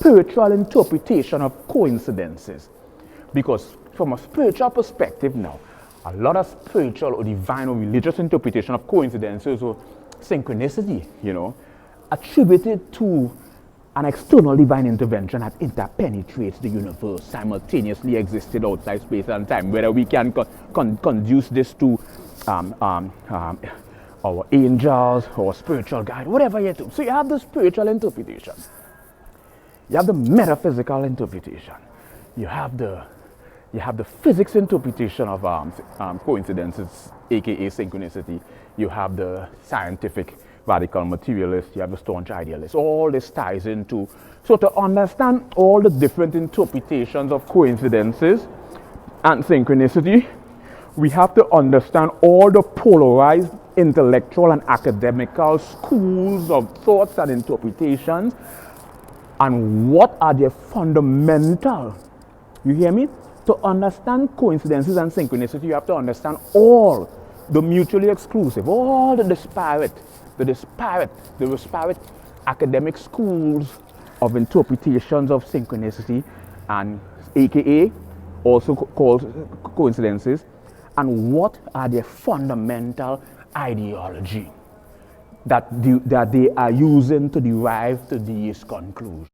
spiritual interpretation of coincidences. Because from a spiritual perspective now, a lot of spiritual or divine or religious interpretation of coincidences or synchronicity, you know, attributed to an external divine intervention that interpenetrates the universe, simultaneously existed outside space and time, whether we can conduce this to our angels or spiritual guide, whatever you do. So you have the spiritual interpretation, you have the metaphysical interpretation, you have the physics interpretation of coincidences, aka synchronicity, you have the scientific radical materialist, you have the staunch idealist. All this ties into, so to understand all the different interpretations of coincidences and synchronicity, we have to understand all the polarized intellectual and academical schools of thoughts and interpretations, and what are their fundamental, you hear me? To understand coincidences and synchronicity, you have to understand all the mutually exclusive, all the disparate academic schools of interpretations of synchronicity, and aka also called coincidences, and what are their fundamental ideology that they are using to derive to these conclusions.